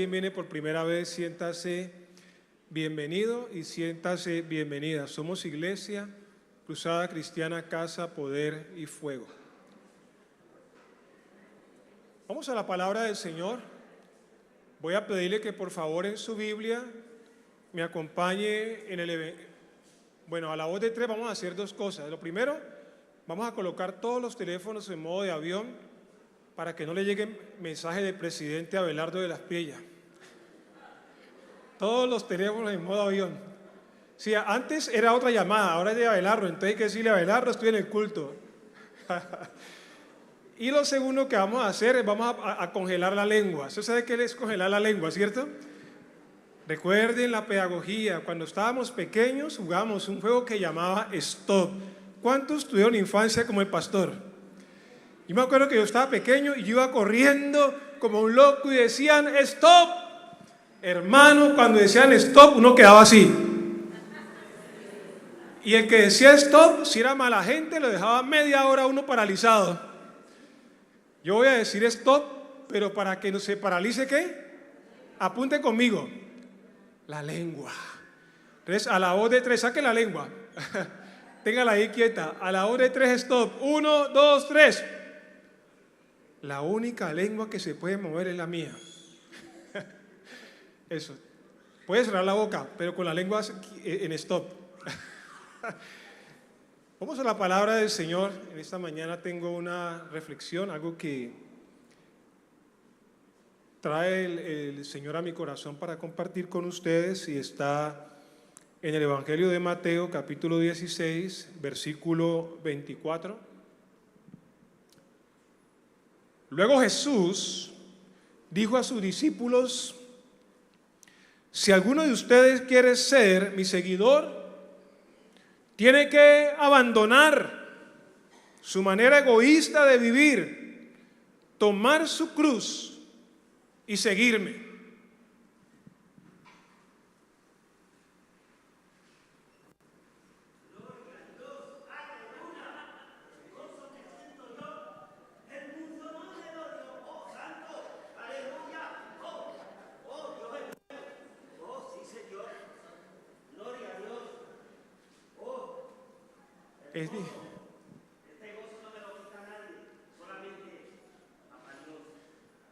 alguien viene por primera vez, siéntase bienvenido y siéntase bienvenida. Somos Iglesia Cruzada Cristiana, Casa, Poder y Fuego. Vamos a la palabra del Señor. Voy a pedirle que por favor en su Biblia me acompañe en Bueno, a la voz de tres vamos a hacer dos cosas. Lo primero, vamos a colocar todos los teléfonos en modo de avión para que no le lleguen mensajes del presidente Abelardo de las Piellas. Todos los teléfonos en modo avión. Sí, antes era otra llamada, ahora es de Abelardo, entonces hay que decirle a Abelardo, estoy en el culto. Y lo segundo que vamos a hacer es vamos a congelar la lengua. ¿Usted sabe qué es congelar la lengua, cierto? Recuerden la pedagogía, cuando estábamos pequeños jugábamos un juego que llamaba Stop. ¿Cuántos tuvieron infancia como el pastor? Yo me acuerdo que yo estaba pequeño y yo iba corriendo como un loco y decían Stop. Hermano, cuando decían Stop uno quedaba así. Y el que decía Stop, si era mala gente, lo dejaba media hora uno paralizado. Yo voy a decir Stop, pero para que no se paralice, ¿qué? Apunte conmigo. La lengua. Entonces, a la voz de tres, saque la lengua. Téngala ahí quieta. A la voz de tres, stop. 1, 2, 3. La única lengua que se puede mover es la mía. Eso. Puede cerrar la boca, pero con la lengua en stop. Vamos a la palabra del Señor. En esta mañana tengo una reflexión, algo que trae el Señor a mi corazón para compartir con ustedes y está en el Evangelio de Mateo, capítulo 16, versículo 24. Luego Jesús dijo a sus discípulos: si alguno de ustedes quiere ser mi seguidor, tiene que abandonar su manera egoísta de vivir, tomar su cruz y seguirme.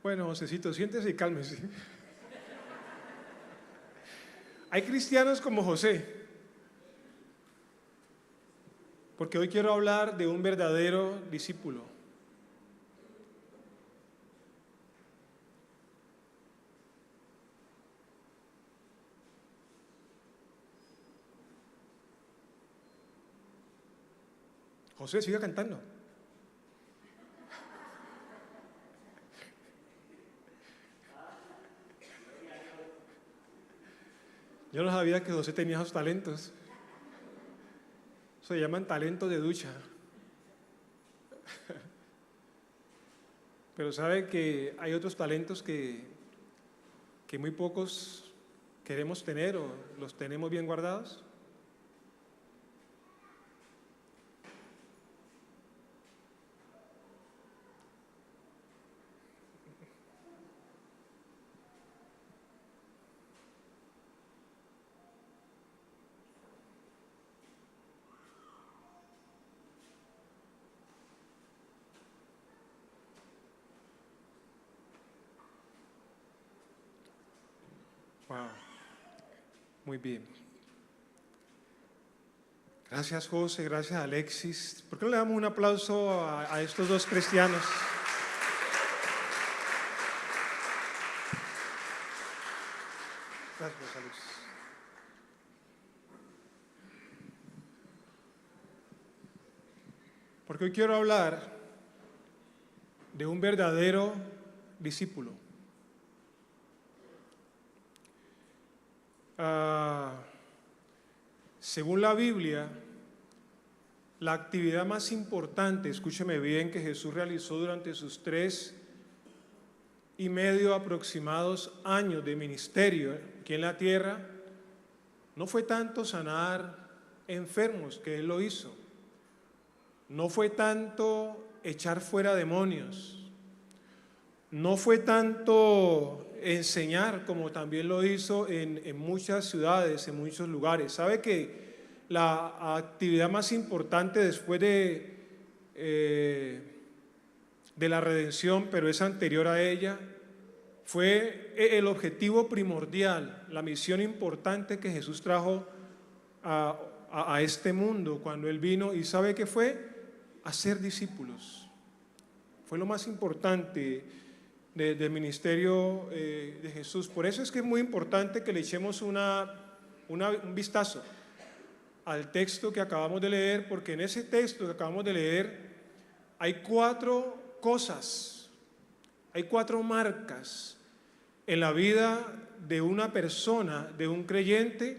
Bueno, Josecito, siéntese y cálmese. Hay cristianos como José, porque hoy quiero hablar de un verdadero discípulo. José, siga cantando. Yo no sabía que José tenía esos talentos. Se llaman talentos de ducha. Pero sabe que hay otros talentos que muy pocos queremos tener o los tenemos bien guardados. Wow. Muy bien. Gracias, José, gracias, Alexis. ¿Por qué no le damos un aplauso a estos dos cristianos? Gracias, Alexis. Porque hoy quiero hablar de un verdadero discípulo. Según la Biblia, la actividad más importante, escúcheme bien, que Jesús realizó durante sus 3,5 aproximados años de ministerio aquí en la tierra, no fue tanto sanar enfermos, que Él lo hizo, no fue tanto echar fuera demonios, no fue tanto enseñar como también lo hizo en muchas ciudades, en muchos lugares. ¿Sabe que la actividad más importante después de la redención, pero es anterior a ella, fue el objetivo primordial, la misión importante que Jesús trajo a este mundo cuando Él vino? ¿Y sabe qué fue? Hacer discípulos. Fue lo más importante del ministerio de Jesús. Por eso es que es muy importante que le echemos un vistazo al texto que acabamos de leer, porque en ese texto que acabamos de leer hay 4 cosas, hay 4 marcas en la vida de una persona, de un creyente,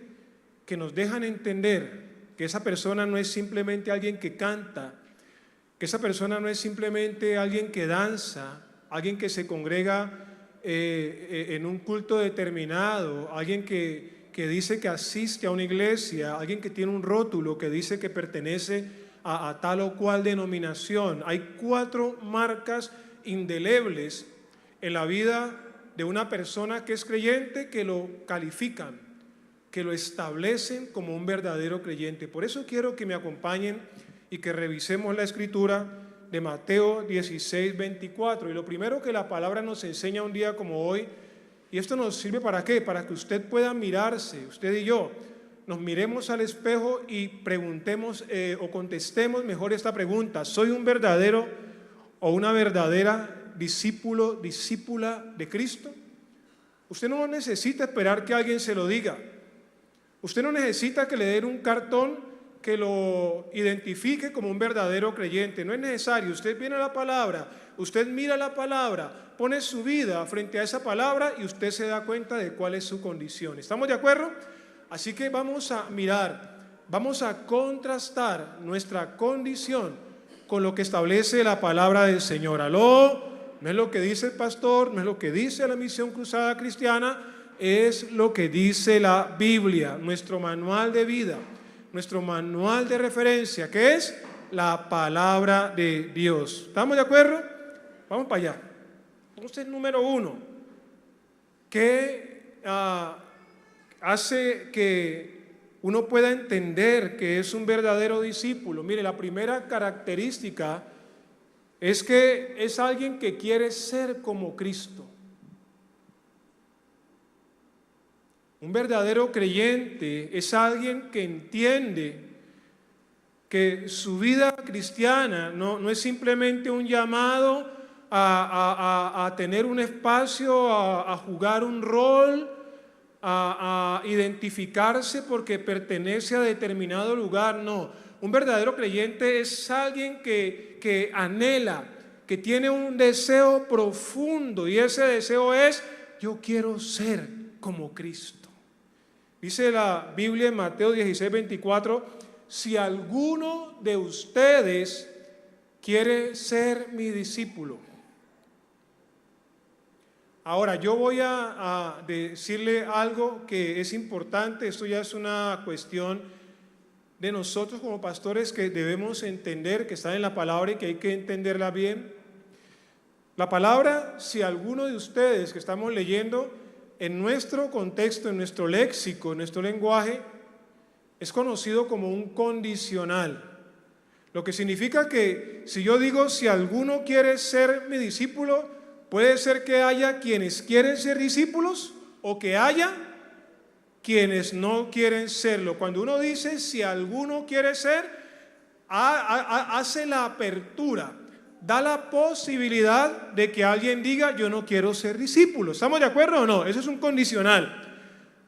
que nos dejan entender que esa persona no es simplemente alguien que canta, que esa persona no es simplemente alguien que danza, alguien que se congrega en un culto determinado, alguien que dice que asiste a una iglesia, alguien que tiene un rótulo que dice que pertenece a tal o cual denominación. Hay 4 marcas indelebles en la vida de una persona que es creyente que lo califican, que lo establecen como un verdadero creyente. Por eso quiero que me acompañen y que revisemos la escritura de Mateo 16, 24. Y lo primero que la palabra nos enseña un día como hoy, y esto nos sirve ¿para qué? Para que usted pueda mirarse, usted y yo, nos miremos al espejo y preguntemos o contestemos mejor esta pregunta: ¿soy un verdadero o una verdadera discípulo, discípula de Cristo? Usted no necesita esperar que alguien se lo diga. Usted no necesita que le den un cartón que lo identifique como un verdadero creyente. No es necesario. Usted viene a la palabra, usted mira la palabra, pone su vida frente a esa palabra y usted se da cuenta de cuál es su condición. ¿Estamos de acuerdo? Así que vamos a mirar, vamos a contrastar nuestra condición con lo que establece la palabra del Señor. Aló, no es lo que dice el pastor, no es lo que dice la Misión Cruzada Cristiana, es lo que dice la Biblia, nuestro manual de vida, nuestro manual de referencia, que es la palabra de Dios. ¿Estamos de acuerdo? Vamos para allá. Entonces, número 1, ¿qué hace que uno pueda entender que es un verdadero discípulo? Mire, la primera característica es que es alguien que quiere ser como Cristo. Un verdadero creyente es alguien que entiende que su vida cristiana no es simplemente un llamado a tener un espacio, a jugar un rol, a identificarse porque pertenece a determinado lugar. No, un verdadero creyente es alguien que anhela, que tiene un deseo profundo, y ese deseo es: yo quiero ser como Cristo. Dice la Biblia en Mateo 16, 24, si alguno de ustedes quiere ser mi discípulo. Ahora, yo voy a decirle algo que es importante. Esto ya es una cuestión de nosotros como pastores que debemos entender, que está en la palabra y que hay que entenderla bien. La palabra, si alguno de ustedes que estamos leyendo, en nuestro contexto, en nuestro léxico, en nuestro lenguaje, es conocido como un condicional. Lo que significa que si yo digo si alguno quiere ser mi discípulo, puede ser que haya quienes quieren ser discípulos o que haya quienes no quieren serlo. Cuando uno dice si alguno quiere ser, hace la apertura, da la posibilidad de que alguien diga: yo no quiero ser discípulo. ¿Estamos de acuerdo o no? Eso es un condicional.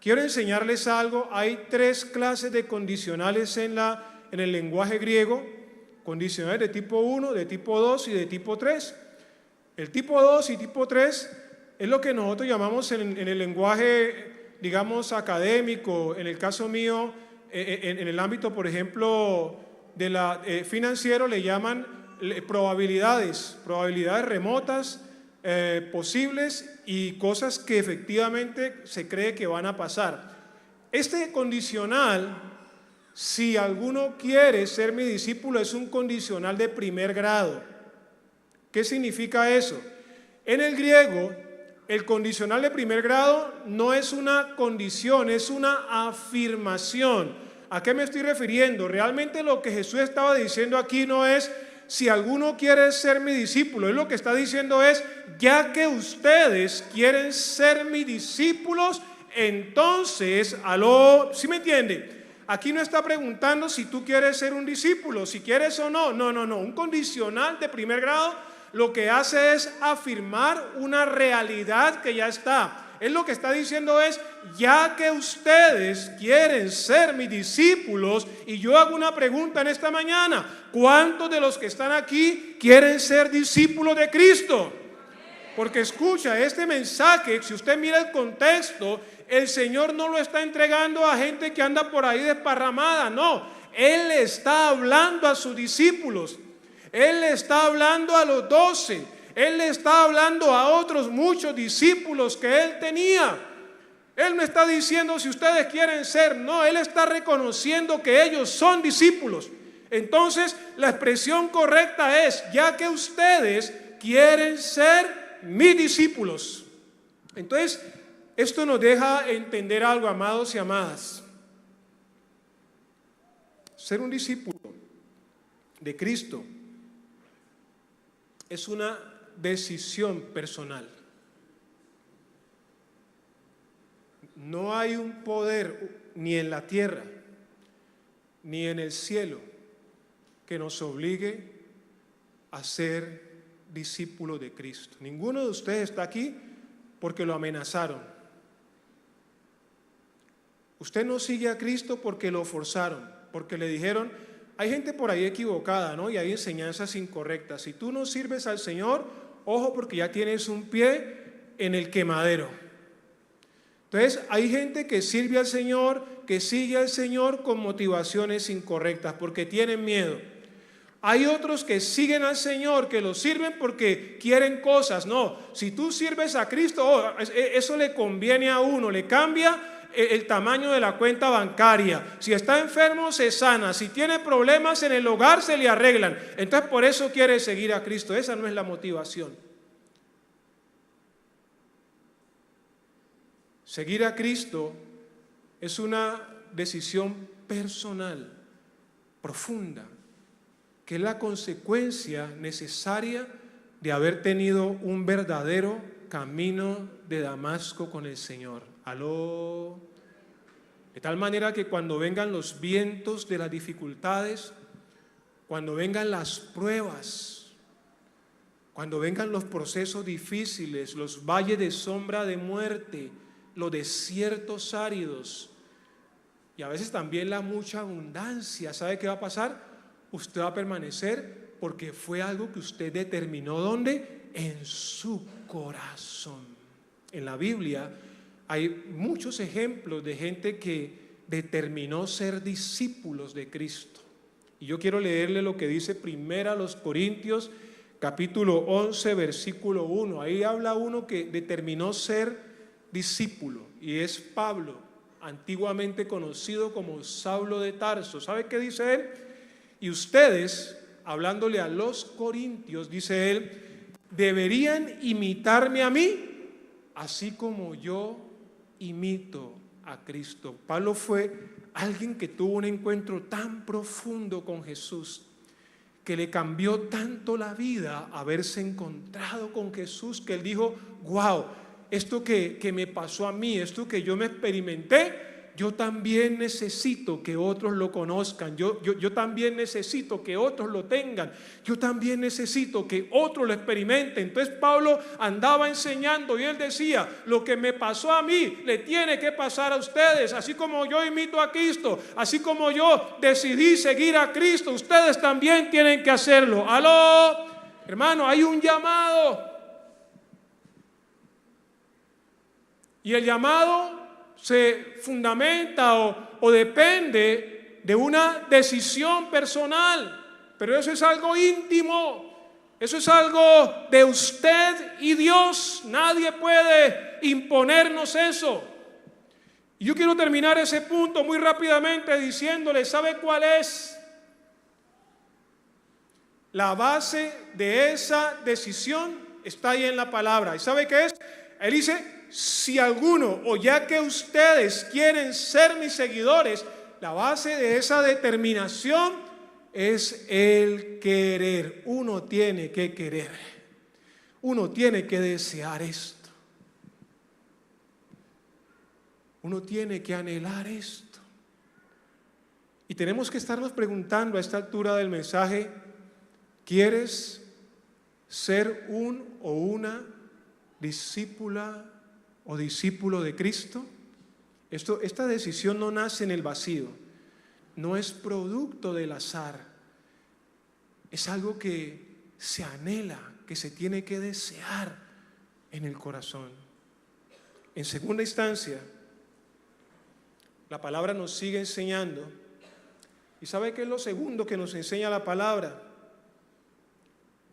Quiero enseñarles algo. Hay 3 clases de condicionales en el lenguaje griego: condicionales de tipo 1, de tipo 2 y de tipo 3. El tipo 2 y tipo 3 es lo que nosotros llamamos en el lenguaje, digamos, académico. En el caso mío, en el ámbito, por ejemplo, financiero, le llaman probabilidades remotas, posibles, y cosas que efectivamente se cree que van a pasar. Este condicional, si alguno quiere ser mi discípulo, es un condicional de primer grado. ¿Qué significa eso? En el griego, el condicional de primer grado no es una condición, es una afirmación. ¿A qué me estoy refiriendo? Realmente lo que Jesús estaba diciendo aquí no es si alguno quiere ser mi discípulo. Él lo que está diciendo es, ya que ustedes quieren ser mis discípulos, entonces, ¿sí me entiende? Aquí no está preguntando si tú quieres ser un discípulo, si quieres o no. No. Un condicional de primer grado lo que hace es afirmar una realidad que ya está. Él lo que está diciendo es, ya que ustedes quieren ser mis discípulos, y yo hago una pregunta en esta mañana, ¿cuántos de los que están aquí quieren ser discípulos de Cristo? Porque escucha, este mensaje, si usted mira el contexto, el Señor no lo está entregando a gente que anda por ahí desparramada, no. Él está hablando a sus discípulos, Él le está hablando a los 12, Él le está hablando a otros muchos discípulos que Él tenía. Él no está diciendo si ustedes quieren ser, no, Él está reconociendo que ellos son discípulos. Entonces, la expresión correcta es, ya que ustedes quieren ser mis discípulos. Entonces, esto nos deja entender algo, amados y amadas. Ser un discípulo de Cristo es una decisión personal. No hay un poder ni en la tierra ni en el cielo que nos obligue a ser discípulos de Cristo. Ninguno de ustedes está aquí porque lo amenazaron. Usted no sigue a Cristo porque lo forzaron, porque le dijeron, hay gente por ahí equivocada, ¿no? Y hay enseñanzas incorrectas. Si tú no sirves al Señor, ojo, porque ya tienes un pie en el quemadero. Entonces, hay gente que sirve al Señor, que sigue al Señor con motivaciones incorrectas, porque tienen miedo. Hay otros que siguen al Señor, que lo sirven porque quieren cosas. No, si tú sirves a Cristo, eso le conviene a uno, le cambia el tamaño de la cuenta bancaria. Si está enfermo, se sana. Si tiene problemas en el hogar, se le arreglan. Entonces, por eso quiere seguir a Cristo. Esa no es la motivación. Seguir a Cristo es una decisión personal, profunda, que es la consecuencia necesaria de haber tenido un verdadero camino de Damasco con el Señor. ¿Aló? De tal manera que cuando vengan los vientos de las dificultades, cuando vengan las pruebas, cuando vengan los procesos difíciles, los valles de sombra de muerte, los desiertos áridos y a veces también la mucha abundancia, ¿sabe qué va a pasar? Usted va a permanecer porque fue algo que usted determinó. ¿Dónde? En su corazón. En la Biblia hay muchos ejemplos de gente que determinó ser discípulos de Cristo. Y yo quiero leerle lo que dice primero a los Corintios, capítulo 11, versículo 1. Ahí habla uno que determinó ser discípulo, y es Pablo, antiguamente conocido como Saulo de Tarso. ¿Sabe qué dice él? Y ustedes, hablándole a los corintios, dice él, deberían imitarme a mí, así como yo imito a Cristo. Pablo fue alguien que tuvo un encuentro tan profundo con Jesús, que le cambió tanto la vida haberse encontrado con Jesús, que él dijo, wow, esto que me pasó a mí, esto que yo me experimenté, yo también necesito que otros lo conozcan, yo también necesito que otros lo tengan, yo también necesito que otros lo experimenten. Entonces Pablo andaba enseñando y él decía, lo que me pasó a mí le tiene que pasar a ustedes, así como yo imito a Cristo, así como yo decidí seguir a Cristo, ustedes también tienen que hacerlo. ¡Aló! Hermano, hay un llamado. Y el llamado se fundamenta o depende de una decisión personal, pero eso es algo íntimo, eso es algo de usted y Dios, nadie puede imponernos eso. Y yo quiero terminar ese punto muy rápidamente diciéndole, ¿sabe cuál es la base de esa decisión? está ahí en la palabra. ¿Y sabe qué es? Él dice, si alguno, o ya que ustedes quieren ser mis seguidores, la base de esa determinación es el querer. Uno tiene que querer. Uno tiene que desear esto. Uno tiene que anhelar esto. Y tenemos que estarnos preguntando a esta altura del mensaje, ¿quieres ser un o una discípula o discípulo de Cristo? Esta decisión no nace en el vacío, no es producto del azar, es algo que se anhela, que se tiene que desear en el corazón. En segunda instancia, la palabra nos sigue enseñando, y ¿sabe qué es lo segundo que nos enseña la palabra?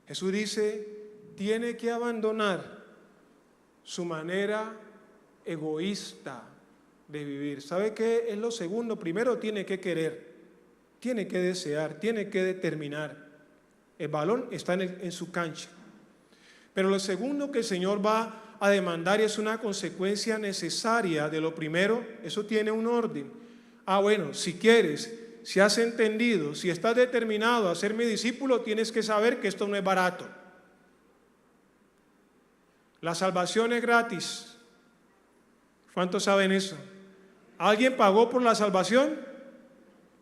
Jesús dice, tiene que abandonar su manera egoísta de vivir. ¿Sabe qué es lo segundo? Primero tiene que querer, tiene que desear, tiene que determinar. El balón está en su cancha. Pero lo segundo que el Señor va a demandar, y es una consecuencia necesaria de lo primero, eso tiene un orden. Bueno, si quieres, si has entendido, si estás determinado a ser mi discípulo, tienes que saber que esto no es barato. La salvación es gratis. ¿Cuántos saben eso? ¿Alguien pagó por la salvación?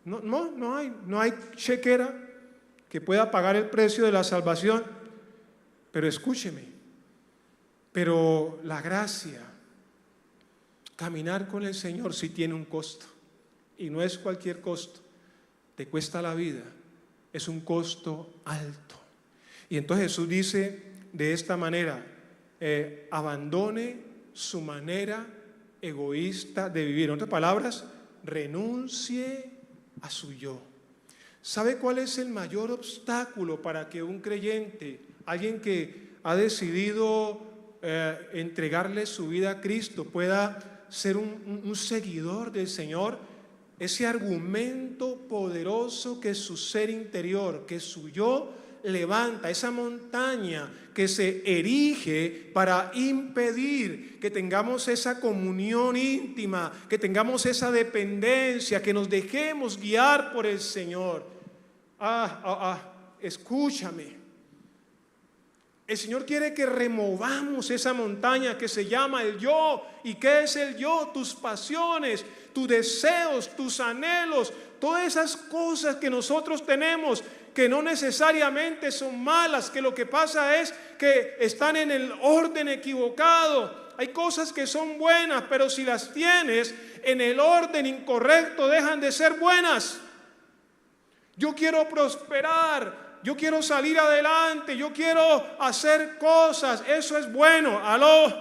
No hay chequera que pueda pagar el precio de la salvación. Pero escúcheme, pero la gracia, caminar con el Señor sí tiene un costo. Y no es cualquier costo. Te cuesta la vida. Es un costo alto. Y entonces Jesús dice de esta manera, abandone su manera egoísta de vivir. En otras palabras, renuncie a su yo. ¿Sabe cuál es el mayor obstáculo para que un creyente, alguien que ha decidido entregarle su vida a Cristo, pueda ser un seguidor del Señor? Ese argumento poderoso que es su ser interior, que su yo levanta, esa montaña que se erige para impedir que tengamos esa comunión íntima, que tengamos esa dependencia, que nos dejemos guiar por el Señor. Escúchame. El Señor quiere que removamos esa montaña que se llama el yo. ¿Y qué es el yo? Tus pasiones, tus deseos, tus anhelos, todas esas cosas que nosotros tenemos, que no necesariamente son malas, que lo que pasa es que están en el orden equivocado. Hay cosas que son buenas, pero si las tienes en el orden incorrecto, dejan de ser buenas. Yo quiero prosperar, yo quiero salir adelante, yo quiero hacer cosas, eso es bueno, aló.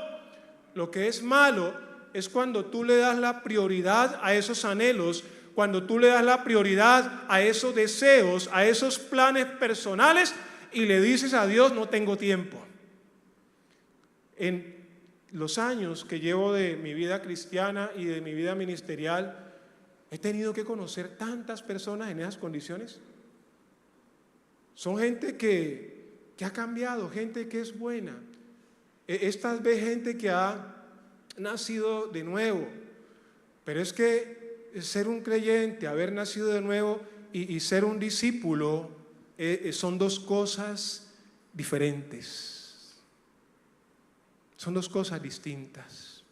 Lo que es malo es cuando tú le das la prioridad a esos anhelos, cuando tú le das la prioridad a esos deseos, a esos planes personales y le dices a Dios, no tengo tiempo. En los años que llevo de mi vida cristiana y de mi vida ministerial, he tenido que conocer tantas personas en esas condiciones. Son gente que ha cambiado, gente que es buena. Es tal vez gente que ha nacido de nuevo. Pero es que ser un creyente, haber nacido de nuevo y ser un discípulo son dos cosas diferentes. Son dos cosas distintas.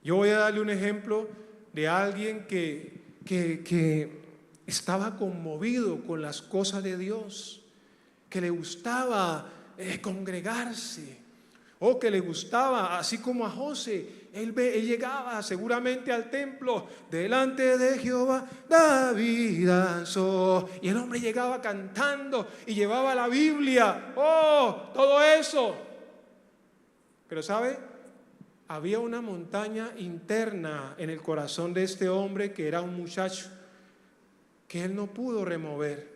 Yo voy a darle un ejemplo de alguien que estaba conmovido con las cosas de Dios, que le gustaba congregarse, o que le gustaba, así como a José, él llegaba seguramente al templo, delante de Jehová David danzó, y el hombre llegaba cantando y llevaba la Biblia, todo eso. Pero ¿sabe? Había una montaña interna en el corazón de este hombre que era un muchacho que él no pudo remover,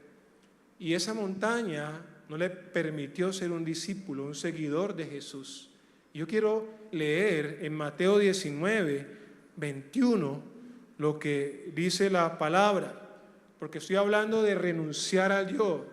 y esa montaña no le permitió ser un discípulo, un seguidor de Jesús. Yo quiero leer en Mateo 19, 21 lo que dice la palabra, porque estoy hablando de renunciar al yo,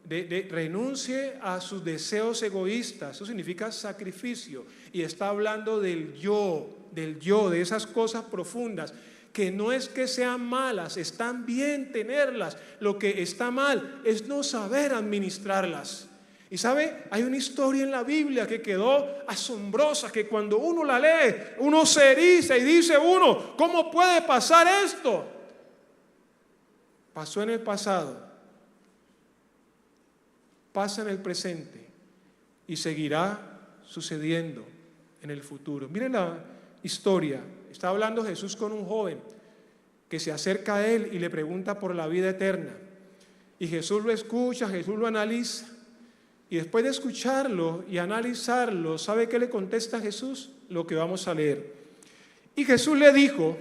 renuncie a sus deseos egoístas. Eso significa sacrificio. Y está hablando del yo, de esas cosas profundas, que no es que sean malas, están bien tenerlas. Lo que está mal es no saber administrarlas. Y sabe, hay una historia en la Biblia que quedó asombrosa, que cuando uno la lee, uno se eriza y dice uno, ¿cómo puede pasar esto? Pasó en el pasado, pasa en el presente y seguirá sucediendo en el futuro. Miren la historia. Está hablando Jesús con un joven que se acerca a él y le pregunta por la vida eterna. Y Jesús lo escucha, Jesús lo analiza. Y después de escucharlo y analizarlo, ¿sabe qué le contesta Jesús? Lo que vamos a leer. Y Jesús le dijo,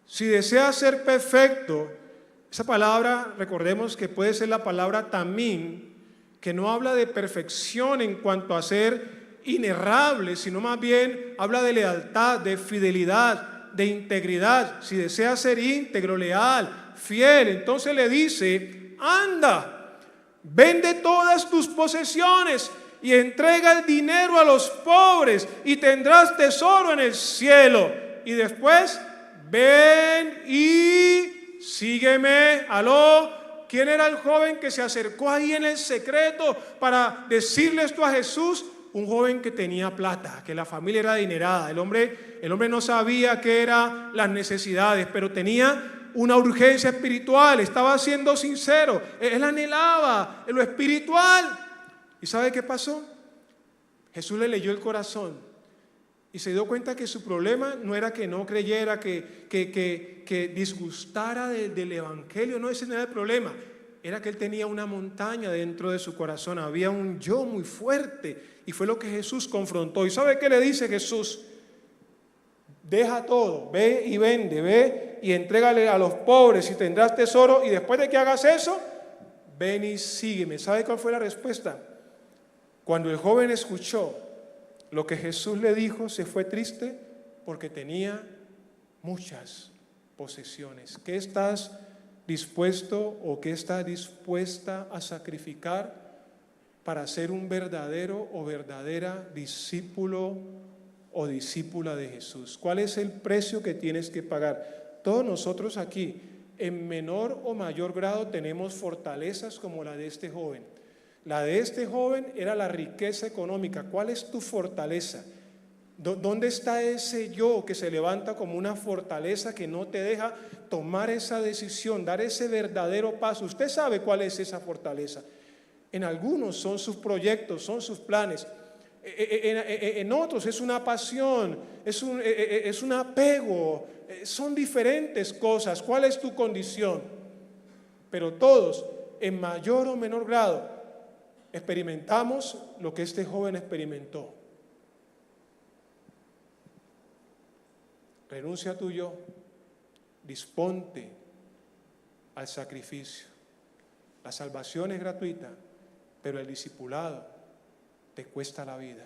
si deseas ser perfecto, esa palabra, recordemos que puede ser la palabra tamín, que no habla de perfección en cuanto a ser inerrable, sino más bien habla de lealtad, de fidelidad, de integridad. Si deseas ser íntegro, leal, fiel, entonces le dice, anda, vende todas tus posesiones y entrega el dinero a los pobres y tendrás tesoro en el cielo. Y después, ven y sígueme. Aló, ¿quién era el joven que se acercó ahí en el secreto para decirle esto a Jesús? Un joven que tenía plata, que la familia era adinerada. El hombre no sabía qué eran las necesidades, pero tenía una urgencia espiritual, estaba siendo sincero, él anhelaba lo espiritual. ¿Y sabe qué pasó? Jesús le leyó el corazón y se dio cuenta que su problema no era que no creyera, que disgustara del evangelio, no, ese no era el problema. Era que él tenía una montaña dentro de su corazón, había un yo muy fuerte y fue lo que Jesús confrontó. ¿Y sabe qué le dice Jesús? Deja todo, ve y vende, ve y entrégale a los pobres y tendrás tesoro, y después de que hagas eso, ven y sígueme. ¿Sabe cuál fue la respuesta? Cuando el joven escuchó lo que Jesús le dijo, se fue triste porque tenía muchas posesiones. ¿Qué estás dispuesto o qué estás dispuesta a sacrificar para ser un verdadero o verdadera discípulo o discípula de Jesús? ¿Cuál es el precio que tienes que pagar? Todos nosotros aquí, en menor o mayor grado, tenemos fortalezas como la de este joven. La de este joven era la riqueza económica. ¿Cuál es tu fortaleza? ¿Dónde está ese yo que se levanta como una fortaleza que no te deja tomar esa decisión, dar ese verdadero paso? Usted sabe cuál es esa fortaleza. En algunos son sus proyectos, son sus planes. En otros es una pasión, es un apego, son diferentes cosas. ¿Cuál es tu condición? Pero todos, en mayor o menor grado, experimentamos lo que este joven experimentó. Renuncia a tu yo, disponte al sacrificio. La salvación es gratuita, pero el discipulado te cuesta la vida.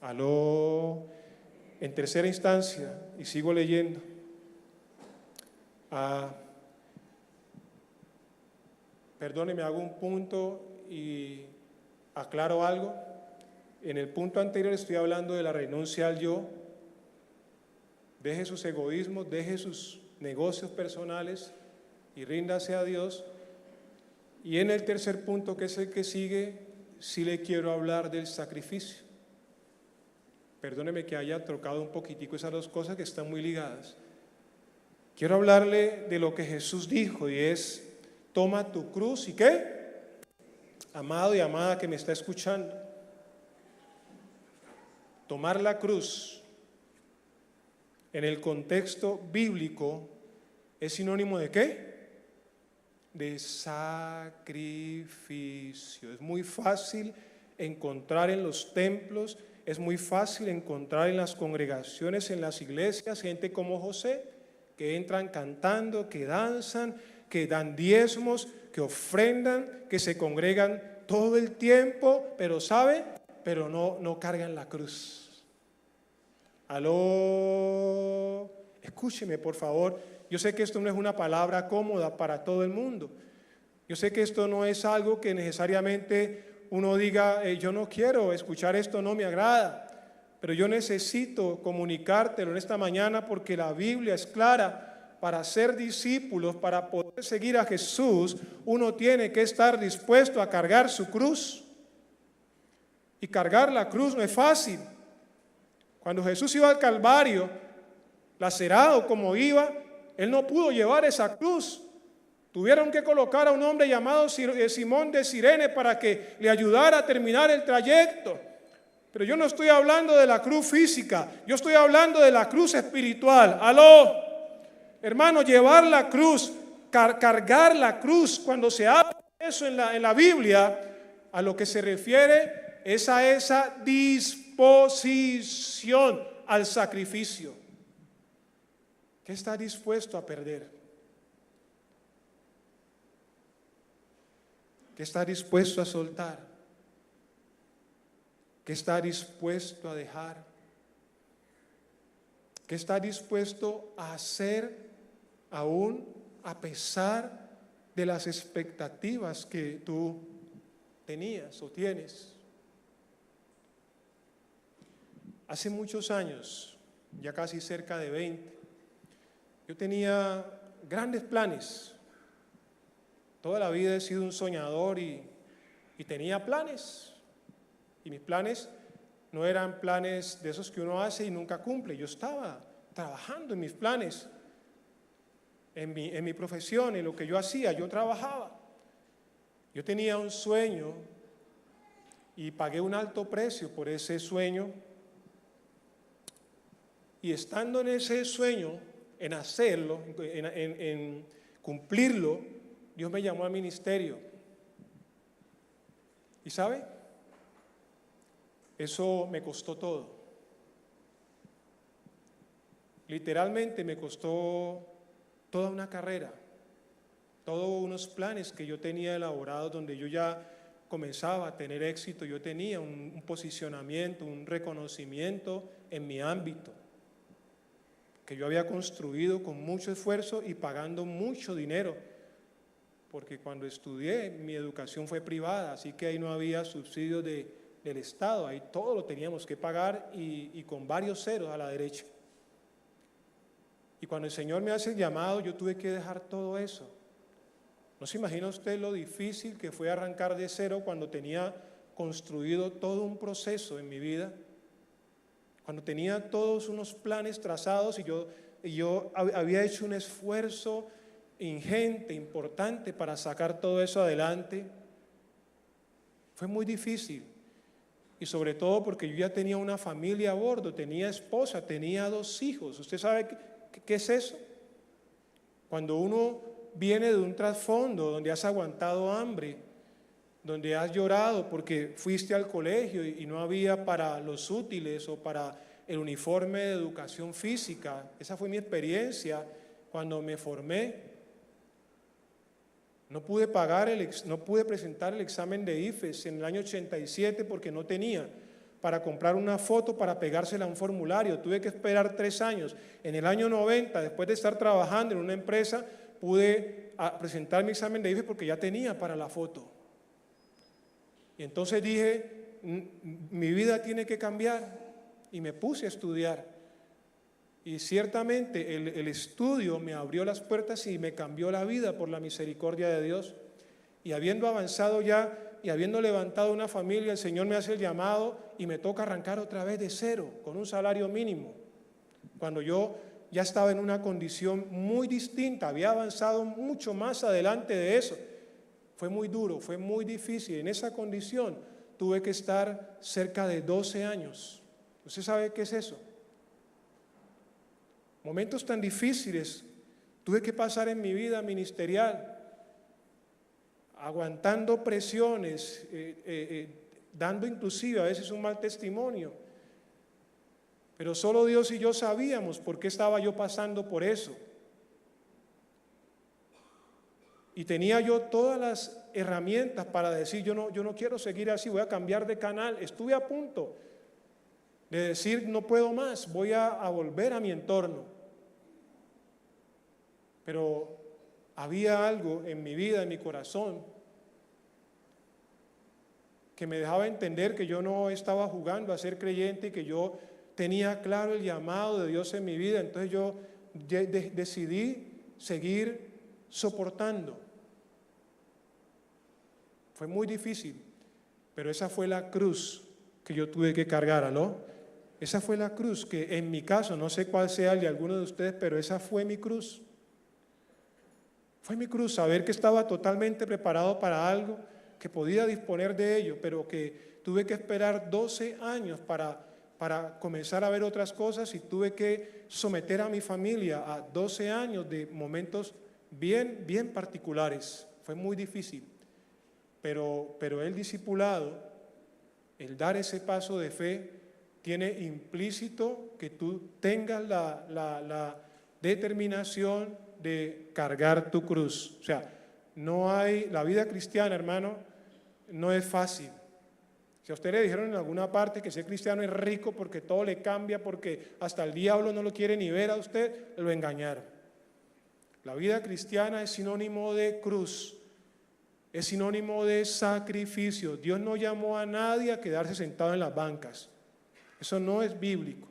Aló. En tercera instancia, y sigo leyendo, perdóneme, hago un punto y aclaro algo. En el punto anterior estoy hablando de la renuncia al yo. Deje sus egoísmos, deje sus negocios personales y ríndase a Dios. Y en el tercer punto, que es el que sigue, sí le quiero hablar del sacrificio. Perdóneme que haya trocado un poquitico esas dos cosas que están muy ligadas. Quiero hablarle de lo que Jesús dijo, y es: toma tu cruz. ¿Y qué? Amado y amada que me está escuchando, tomar la cruz en el contexto bíblico es sinónimo ¿de qué? De sacrificio. Es muy fácil encontrar en los templos, es muy fácil encontrar en las congregaciones, en las iglesias, gente como José, que entran cantando, que danzan, que dan diezmos, que ofrendan, que se congregan todo el tiempo, pero ¿sabe? Pero no cargan la cruz. Aló, escúcheme por favor. Yo sé que esto no es una palabra cómoda para todo el mundo. Yo sé que esto no es algo que necesariamente uno diga, yo no quiero escuchar esto, no me agrada. Pero yo necesito comunicártelo en esta mañana porque la Biblia es clara. Para ser discípulos, para poder seguir a Jesús, uno tiene que estar dispuesto a cargar su cruz. Y cargar la cruz no es fácil. Cuando Jesús iba al Calvario, lacerado como iba, Él no pudo llevar esa cruz. Tuvieron que colocar a un hombre llamado Simón de Cirene para que le ayudara a terminar el trayecto. Pero yo no estoy hablando de la cruz física, yo estoy hablando de la cruz espiritual. ¡Aló! Hermano, llevar la cruz, cargar la cruz, cuando se habla de eso en la Biblia, a lo que se refiere es a esa disposición al sacrificio. ¿Qué está dispuesto a perder? ¿Qué está dispuesto a soltar? ¿Qué está dispuesto a dejar? ¿Qué está dispuesto a hacer aún a pesar de las expectativas que tú tenías o tienes? Hace muchos años, ya casi cerca de 20, yo tenía grandes planes. Toda la vida he sido un soñador y tenía planes. Y mis planes no eran planes de esos que uno hace y nunca cumple. Yo estaba trabajando en mis planes, en mi profesión, en lo que yo hacía, yo trabajaba. Yo tenía un sueño y pagué un alto precio por ese sueño. Y estando en ese sueño, en hacerlo, en cumplirlo, Dios me llamó al ministerio. ¿Y sabe? Eso me costó todo. Literalmente me costó toda una carrera, todos unos planes que yo tenía elaborados donde yo ya comenzaba a tener éxito. Yo tenía un posicionamiento, un reconocimiento en mi ámbito que yo había construido con mucho esfuerzo y pagando mucho dinero, porque cuando estudié mi educación fue privada, así que ahí no había subsidios del Estado, ahí todo lo teníamos que pagar y con varios ceros a la derecha. Y cuando el Señor me hace el llamado, yo tuve que dejar todo eso. ¿No se imagina usted lo difícil que fue arrancar de cero cuando tenía construido todo un proceso en mi vida? Cuando tenía todos unos planes trazados y yo había hecho un esfuerzo ingente, importante para sacar todo eso adelante. Fue muy difícil. Y sobre todo porque yo ya tenía una familia a bordo, tenía esposa, tenía 2 hijos. ¿Usted sabe qué es eso? Cuando uno viene de un trasfondo donde has aguantado hambre, donde has llorado porque fuiste al colegio y no había para los útiles o para el uniforme de educación física. Esa fue mi experiencia cuando me formé. No pude presentar el examen de IFES en el año 87 porque no tenía para comprar una foto para pegársela a un formulario. Tuve que esperar 3 años. En el año 90, después de estar trabajando en una empresa, pude presentar mi examen de IFES porque ya tenía para la foto. Y entonces dije, mi vida tiene que cambiar, y me puse a estudiar. Y ciertamente el estudio me abrió las puertas y me cambió la vida por la misericordia de Dios. Y habiendo avanzado ya y habiendo levantado una familia, el Señor me hace el llamado y me toca arrancar otra vez de cero, con un salario mínimo. Cuando yo ya estaba en una condición muy distinta, había avanzado mucho más adelante de eso. Fue muy duro, fue muy difícil. En esa condición tuve que estar cerca de 12 años. ¿Usted sabe qué es eso? Momentos tan difíciles tuve que pasar en mi vida ministerial, aguantando presiones, dando inclusive a veces un mal testimonio. Pero solo Dios y yo sabíamos por qué estaba yo pasando por eso. Y tenía yo todas las herramientas para decir, yo no quiero seguir así, voy a cambiar de canal. Estuve a punto de decir, no puedo más, voy a volver a mi entorno. Pero había algo en mi vida, en mi corazón, que me dejaba entender que yo no estaba jugando a ser creyente y que yo tenía claro el llamado de Dios en mi vida. Entonces yo decidí seguir soportando. Fue muy difícil, pero esa fue la cruz que yo tuve que cargar, ¿no? Esa fue la cruz que en mi caso, no sé cuál sea el de alguno de ustedes, pero esa fue mi cruz. Fue mi cruz, saber que estaba totalmente preparado para algo, que podía disponer de ello, pero que tuve que esperar 12 años para comenzar a ver otras cosas, y tuve que someter a mi familia a 12 años de momentos bien particulares. Fue muy difícil, pero el discipulado, el dar ese paso de fe, tiene implícito que tú tengas la determinación de cargar tu cruz. O sea, la vida cristiana, hermano, no es fácil. Si a usted le dijeron en alguna parte que ser cristiano es rico porque todo le cambia, porque hasta el diablo no lo quiere ni ver a usted, lo engañaron. La vida cristiana es sinónimo de cruz, es sinónimo de sacrificio. Dios no llamó a nadie a quedarse sentado en las bancas. Eso no es bíblico.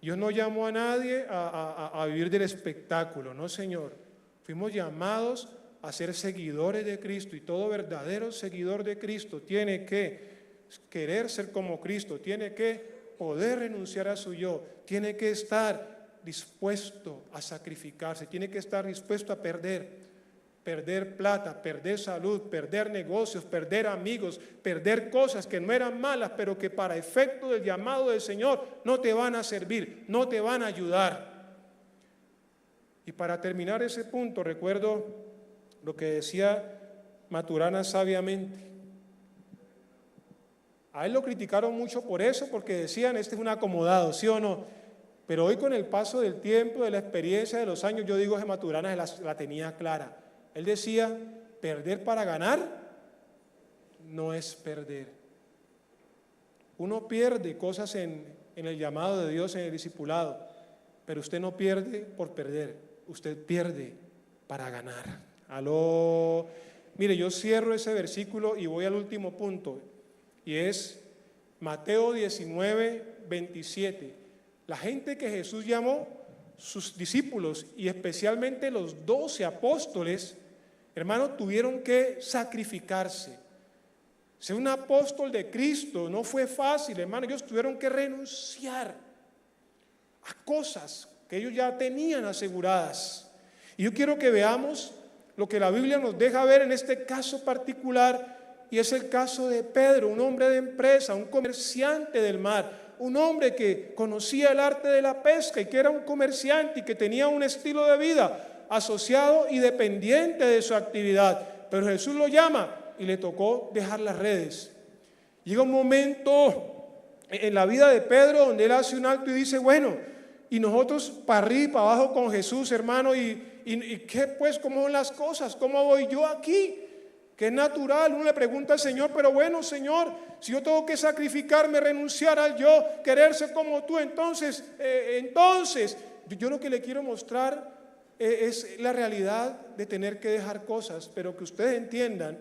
Dios no llamó a nadie a vivir del espectáculo, no, Señor. Fuimos llamados a ser seguidores de Cristo, y todo verdadero seguidor de Cristo tiene que querer ser como Cristo, tiene que poder renunciar a su yo, tiene que estar dispuesto a sacrificarse, tiene que estar dispuesto a perder plata, perder salud, perder negocios, perder amigos, perder cosas que no eran malas, pero que para efecto del llamado del Señor no te van a servir, no te van a ayudar. Y para terminar ese punto, recuerdo lo que decía Maturana sabiamente. A él lo criticaron mucho por eso, porque decían, este es un acomodado, ¿sí o no? Pero hoy, con el paso del tiempo, de la experiencia, de los años, yo digo que Maturana la tenía clara. Él decía, perder para ganar no es perder. Uno pierde cosas en el llamado de Dios, en el discipulado, pero usted no pierde por perder, usted pierde para ganar. Aló. Mire, yo cierro ese versículo y voy al último punto, y es Mateo 19, 27. La gente que Jesús llamó, sus discípulos, y especialmente los 12 apóstoles, hermano, tuvieron que sacrificarse. Ser un apóstol de Cristo no fue fácil, hermano. Ellos tuvieron que renunciar a cosas que ellos ya tenían aseguradas. Y yo quiero que veamos lo que la Biblia nos deja ver en este caso particular, y es el caso de Pedro, un hombre de empresa, un comerciante del mar, un hombre que conocía el arte de la pesca y que era un comerciante y que tenía un estilo de vida asociado y dependiente de su actividad. Pero Jesús lo llama y le tocó dejar las redes. Llega un momento en la vida de Pedro donde él hace un alto y dice, bueno, y nosotros para arriba y para abajo con Jesús, hermano, y qué pues, cómo son las cosas, cómo voy yo aquí, que es natural. Uno le pregunta al Señor, pero bueno, Señor, si yo tengo que sacrificarme, renunciar al yo, querer ser como tú, entonces yo lo que le quiero mostrar es la realidad de tener que dejar cosas, pero que ustedes entiendan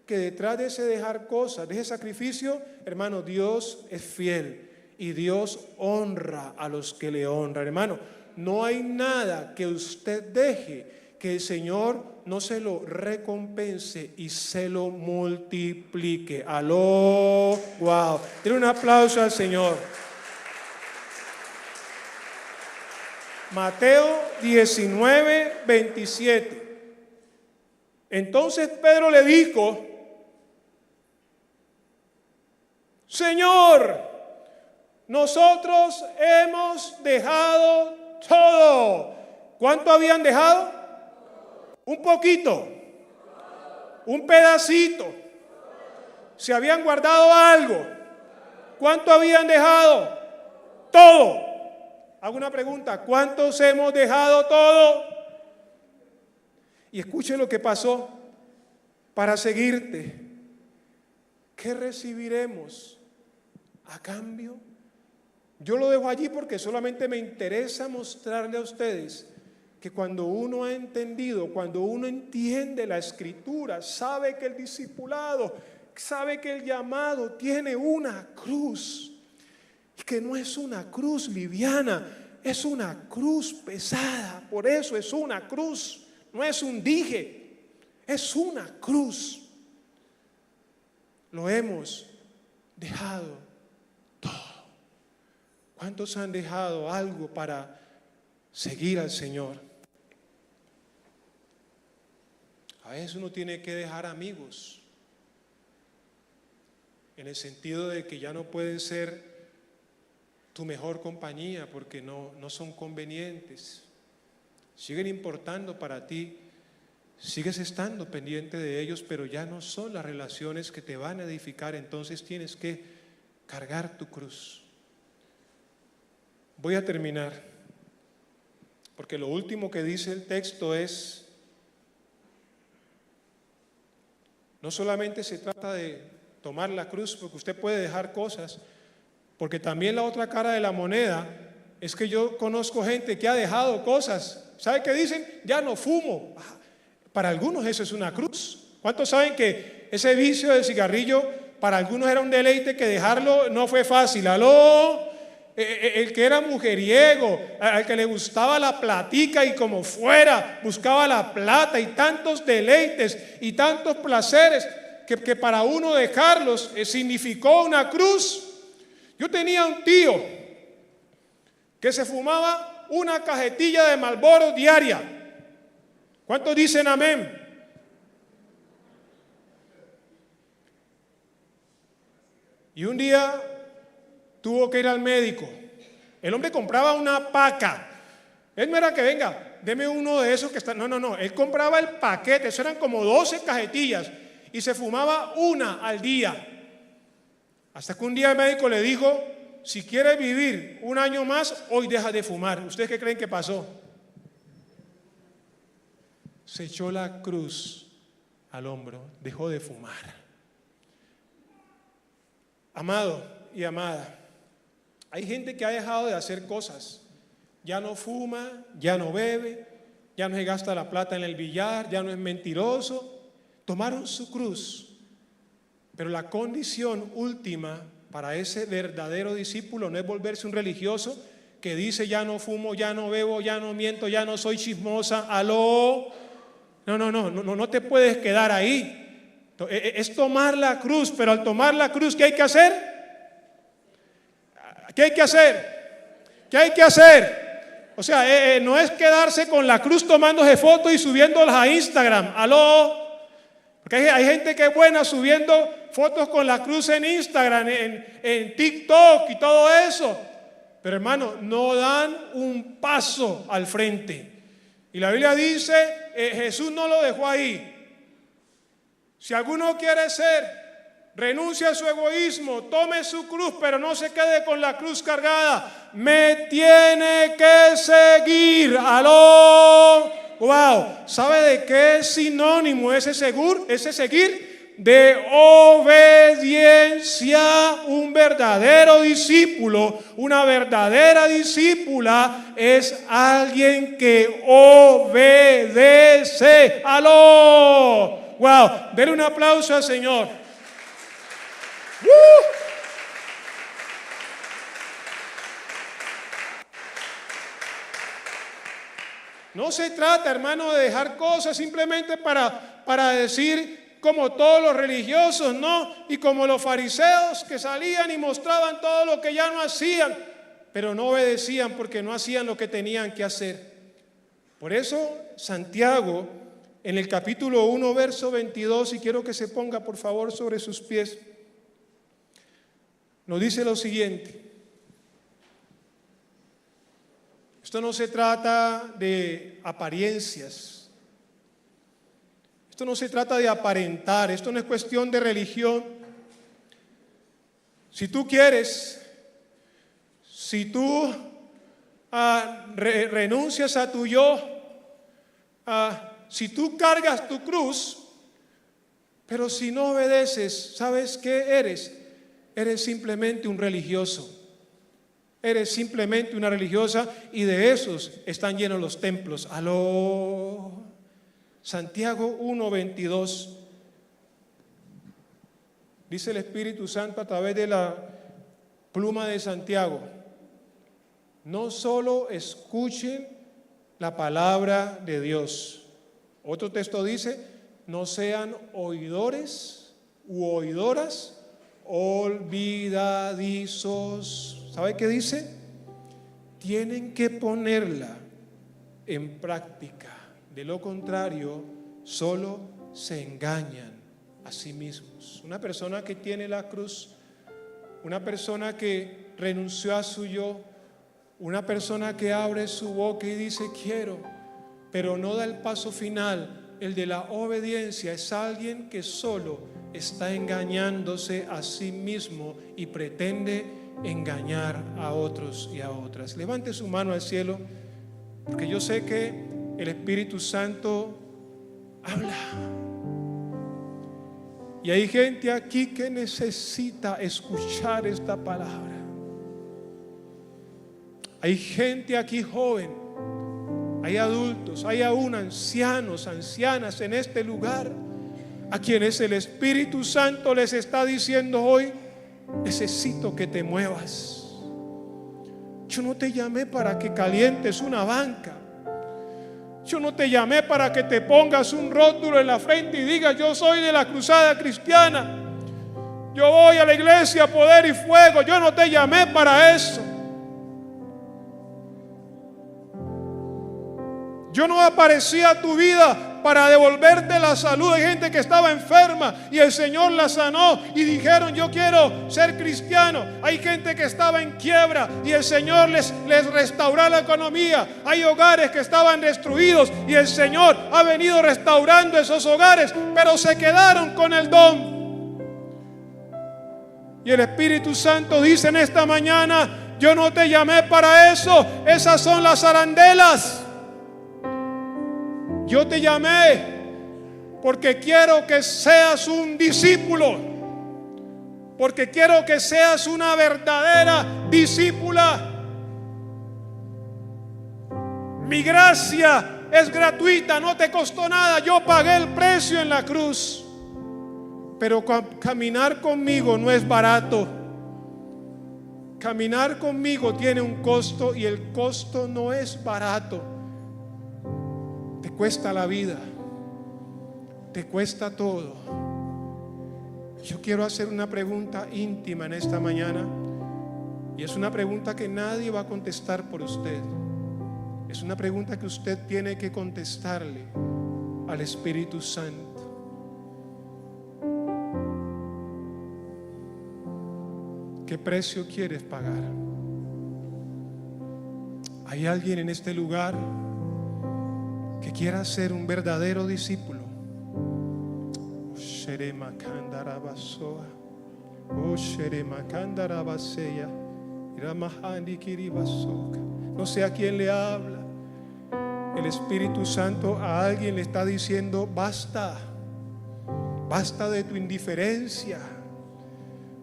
que detrás de ese dejar cosas, de ese sacrificio, hermano, Dios es fiel y Dios honra a los que le honran. Hermano, no hay nada que usted deje que el Señor no se lo recompense y se lo multiplique. Aló, wow. Denle un aplauso al Señor. Mateo 19, 27. Entonces Pedro le dijo, Señor, nosotros hemos dejado todo. ¿Cuánto habían dejado? Un poquito, un pedacito. Se habían guardado algo. ¿Cuánto habían dejado? Todo. Hago una pregunta, ¿cuántos hemos dejado todo? Y escuche lo que pasó. Para seguirte, ¿qué recibiremos a cambio? Yo lo dejo allí porque solamente me interesa mostrarle a ustedes que cuando uno ha entendido, cuando uno entiende la Escritura, sabe que el discipulado, sabe que el llamado tiene una cruz, y que no es una cruz liviana, es una cruz pesada. Por eso es una cruz, no es un dije, es una cruz. Lo hemos dejado todo. ¿Cuántos han dejado algo para seguir al Señor? A veces uno tiene que dejar amigos, en el sentido de que ya no pueden ser tu mejor compañía porque no son convenientes. Siguen importando para ti, sigues estando pendiente de ellos, pero ya no son las relaciones que te van a edificar. Entonces tienes que cargar tu cruz. Voy a terminar, porque lo último que dice el texto es, no solamente se trata de tomar la cruz, porque usted puede dejar cosas, porque también la otra cara de la moneda es que yo conozco gente que ha dejado cosas. ¿Sabe qué dicen? Ya no fumo. Para algunos eso es una cruz. ¿Cuántos saben que ese vicio del cigarrillo para algunos era un deleite, que dejarlo no fue fácil? ¡Aló! El que era mujeriego, al que le gustaba la platica y como fuera, buscaba la plata y tantos deleites y tantos placeres que para uno dejarlos significó una cruz. Yo tenía un tío que se fumaba una cajetilla de Marlboro diaria. ¿Cuántos dicen amén? Y un día tuvo que ir al médico. El hombre compraba una paca. Él no era que venga, deme uno de esos que está. No. Él compraba el paquete, eso eran como 12 cajetillas. Y se fumaba una al día. Hasta que un día el médico le dijo, si quieres vivir un año más, hoy deja de fumar. ¿Ustedes qué creen que pasó? Se echó la cruz al hombro, dejó de fumar. Amado y amada, hay gente que ha dejado de hacer cosas. Ya no fuma, ya no bebe, ya no se gasta la plata en el billar, ya no es mentiroso. Tomaron su cruz. Pero la condición última para ese verdadero discípulo no es volverse un religioso que dice ya no fumo, ya no bebo, ya no miento, ya no soy chismosa. ¡Aló! No te puedes quedar ahí. Es tomar la cruz, pero al tomar la cruz, ¿qué hay que hacer? ¿Qué hay que hacer? ¿Qué hay que hacer? O sea, no es quedarse con la cruz tomándose fotos y subiéndolas a Instagram. ¡Aló! Porque hay gente que es buena subiendo fotos con la cruz en Instagram, en TikTok y todo eso. Pero hermano, no dan un paso al frente. Y la Biblia dice, Jesús no lo dejó ahí. Si alguno quiere renuncie a su egoísmo, tome su cruz, pero no se quede con la cruz cargada. Me tiene que seguir. ¡Aló! ¡Wow! ¿Sabe de qué es sinónimo ese seguir? De obediencia. Un verdadero discípulo, una verdadera discípula es alguien que obedece. ¡Aló! ¡Wow! Denle un aplauso al Señor. No se trata, hermano, de dejar cosas simplemente para decir como todos los religiosos, ¿no? Y como los fariseos que salían y mostraban todo lo que ya no hacían, pero no obedecían porque no hacían lo que tenían que hacer. Por eso Santiago, en el capítulo 1, verso 22, y quiero que se ponga por favor sobre sus pies, nos dice lo siguiente. Esto no se trata de apariencias. Esto no se trata de aparentar. Esto no es cuestión de religión. Si tú quieres, si tú renuncias a tu yo, si tú cargas tu cruz, pero si no obedeces, ¿sabes qué eres? Eres simplemente un religioso. Eres simplemente una religiosa y de esos están llenos los templos. Aló. Santiago 1:22. Dice el Espíritu Santo a través de la pluma de Santiago: no solo escuchen la palabra de Dios. Otro texto dice: no sean oidores u oidoras olvidadizos. ¿Sabe qué dice? Tienen que ponerla en práctica. De lo contrario, solo se engañan a sí mismos. Una persona que tiene la cruz, una persona que renunció a su yo, una persona que abre su boca y dice quiero, pero no da el paso final, el de la obediencia, es alguien que solo está engañándose a sí mismo y pretende engañar a otros y a otras. Levante su mano al cielo, porque yo sé que el Espíritu Santo habla. Y hay gente aquí que necesita escuchar esta palabra. Hay gente aquí joven, hay adultos, hay aún ancianos, ancianas en este lugar, a quienes el Espíritu Santo les está diciendo hoy: necesito que te muevas. Yo no te llamé para que calientes una banca. Yo no te llamé para que te pongas un rótulo en la frente y digas: yo soy de la cruzada cristiana, yo voy a la iglesia Poder y Fuego. Yo no te llamé para eso. Yo no aparecí a tu vida para devolverte la salud. Hay gente que estaba enferma y el Señor la sanó y dijeron: yo quiero ser cristiano. Hay gente que estaba en quiebra y el Señor les restauró la economía. Hay hogares que estaban destruidos y el Señor ha venido restaurando esos hogares, pero se quedaron con el don. Y el Espíritu Santo dice en esta mañana: yo no te llamé para eso. Esas son las arandelas. Yo te llamé porque quiero que seas un discípulo, porque quiero que seas una verdadera discípula. Mi gracia es gratuita, no te costó nada. Yo pagué el precio en la cruz, pero caminar conmigo no es barato. Caminar conmigo tiene un costo y el costo no es barato. Te cuesta la vida, te cuesta todo. Yo quiero hacer una pregunta íntima en esta mañana, y es una pregunta que nadie va a contestar por usted. Es una pregunta que usted tiene que contestarle al Espíritu Santo. ¿Qué precio quieres pagar? ¿Hay alguien en este lugar que quiera ser un verdadero discípulo? No sé a quién le habla. El Espíritu Santo a alguien le está diciendo: basta, basta de tu indiferencia,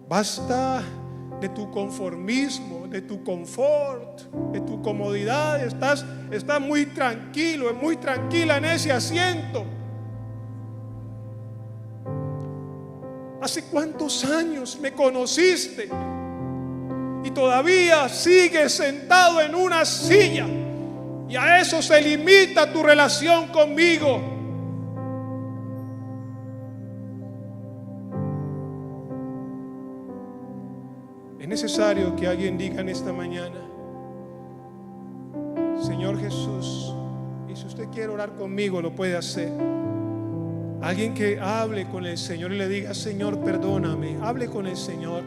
basta de tu conformismo, de tu confort, de tu comodidad. Estás muy tranquilo, muy tranquila en ese asiento. ¿Hace cuántos años me conociste y todavía sigues sentado en una silla? Y a eso se limita tu relación conmigo. Es necesario que alguien diga en esta mañana: Señor Jesús. Y si usted quiere orar conmigo, lo puede hacer. Alguien que hable con el Señor y le diga: Señor, perdóname. Hable con el Señor,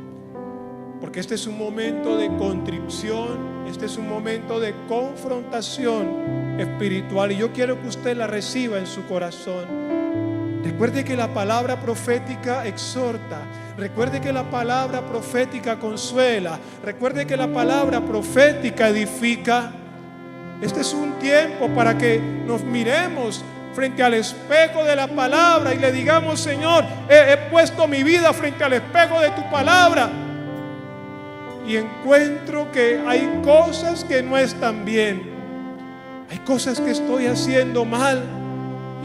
porque este es un momento de contrición, este es un momento de confrontación espiritual, y yo quiero que usted la reciba en su corazón. Recuerde que la palabra profética exhorta. Recuerde que la palabra profética consuela. Recuerde que la palabra profética edifica. Este es un tiempo para que nos miremos frente al espejo de la palabra y le digamos: Señor, he puesto mi vida frente al espejo de tu palabra, y encuentro que hay cosas que no están bien, hay cosas que estoy haciendo mal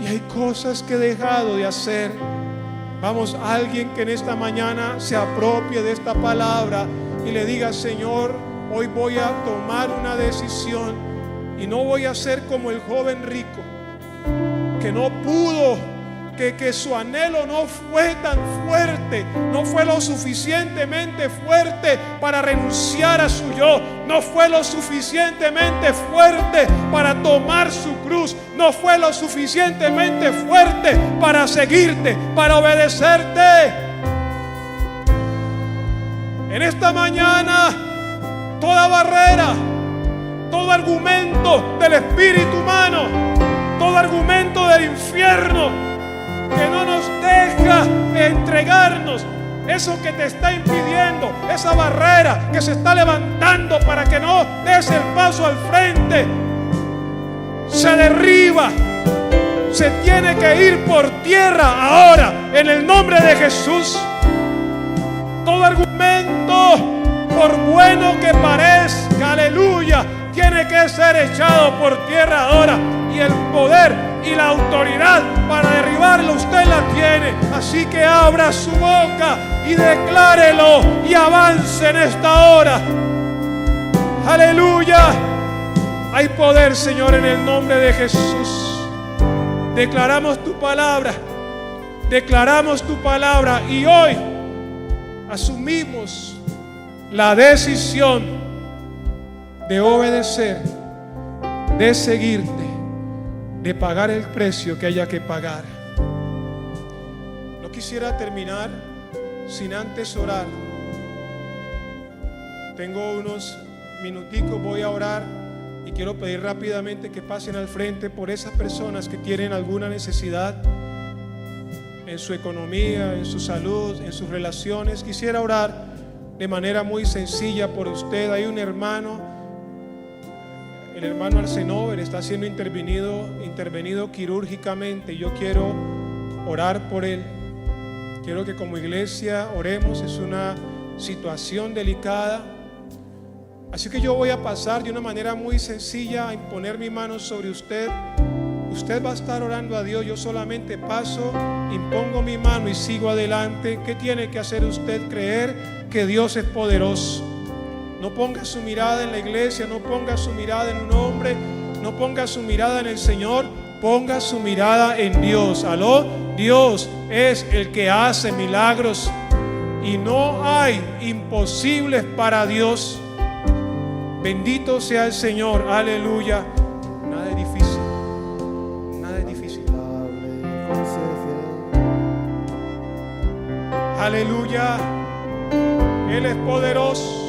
y hay cosas que he dejado de hacer. Vamos, alguien que en esta mañana se apropie de esta palabra y le diga: Señor, hoy voy a tomar una decisión y no voy a ser como el joven rico que no pudo, que su anhelo no fue tan fuerte, no fue lo suficientemente fuerte para renunciar a su yo, no fue lo suficientemente fuerte para tomar su cruz, no fue lo suficientemente fuerte para seguirte, para obedecerte. En esta mañana, toda barrera, todo argumento del espíritu humano, todo argumento del infierno que no nos deja entregarnos, eso que te está impidiendo, esa barrera que se está levantando para que no des el paso al frente, se derriba, se tiene que ir por tierra ahora en el nombre de Jesús. Todo argumento, por bueno que parezca, aleluya, tiene que ser echado por tierra ahora, y el poder y la autoridad para derribarlo usted la tiene. Así que abra su boca y declárelo y avance en esta hora. Aleluya. Hay poder, Señor, en el nombre de Jesús. Declaramos tu palabra, declaramos tu palabra, y hoy asumimos la decisión de obedecer, de seguirte, de pagar el precio que haya que pagar. No quisiera terminar sin antes orar. Tengo unos minuticos, voy a orar y quiero pedir rápidamente que pasen al frente por esas personas que tienen alguna necesidad en su economía, en su salud, en sus relaciones. Quisiera orar de manera muy sencilla por usted. Hay un hermano, el hermano Arsenover, está siendo intervenido quirúrgicamente, y yo quiero orar por él. Quiero que como iglesia oremos. Es una situación delicada, así que yo voy a pasar de una manera muy sencilla a imponer mi mano sobre usted. Usted va a estar orando a Dios, yo solamente paso, impongo mi mano y sigo adelante. ¿Qué tiene que hacer usted? Creer que Dios es poderoso. No ponga su mirada en la iglesia, no ponga su mirada en un hombre, no ponga su mirada en el Señor, ponga su mirada en Dios. Aló, Dios es el que hace milagros y no hay imposibles para Dios. Bendito sea el Señor, aleluya. Nada es difícil, nada es difícil. Aleluya, Él es poderoso.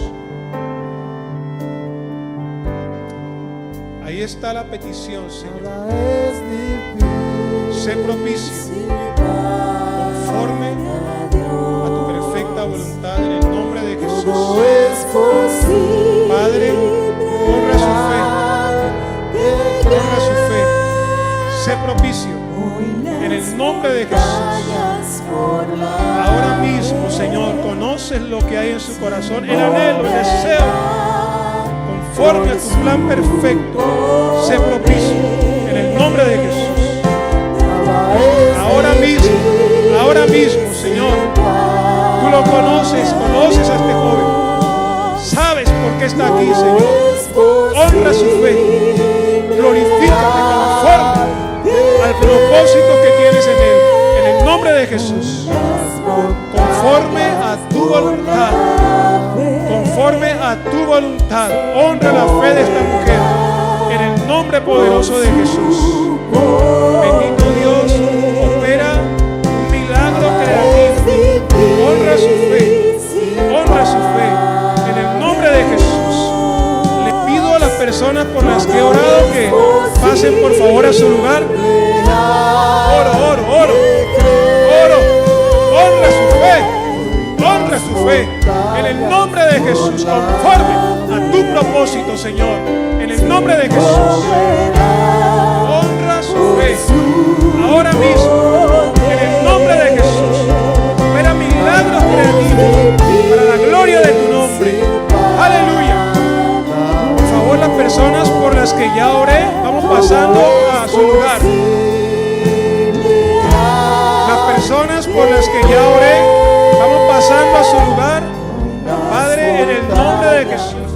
Ahí está la petición, Señor. Sé propicio conforme a tu perfecta voluntad en el nombre de Jesús. Padre, honra su fe, sé propicio en el nombre de Jesús. Ahora mismo, Señor, conoces lo que hay en su corazón, el anhelo, el deseo. Conforme a tu plan perfecto, sé propicio en el nombre de Jesús. Ahora mismo, Señor, tú lo conoces a este joven. Sabes por qué está aquí, Señor. Honra su fe, glorifícate conforme al propósito que tienes en él, en el nombre de Jesús. Conforme a tu voluntad. Conforme a tu voluntad, honra la fe de esta mujer en el nombre poderoso de Jesús. Bendito Dios, opera un milagro creativo. Honra su fe en el nombre de Jesús. Le pido a las personas por las que he orado que pasen por favor a su lugar. Oro. Honra su fe en el nombre de Jesús, conforme a tu propósito, Señor, en el nombre de Jesús. Honra su fe ahora mismo en el nombre de Jesús. Opera milagros creativos para la gloria de tu nombre. que ya oré, vamos pasando a su lugar. Las personas por las que ya oré, vamos pasando a su lugar. Padre, en el nombre de Jesús.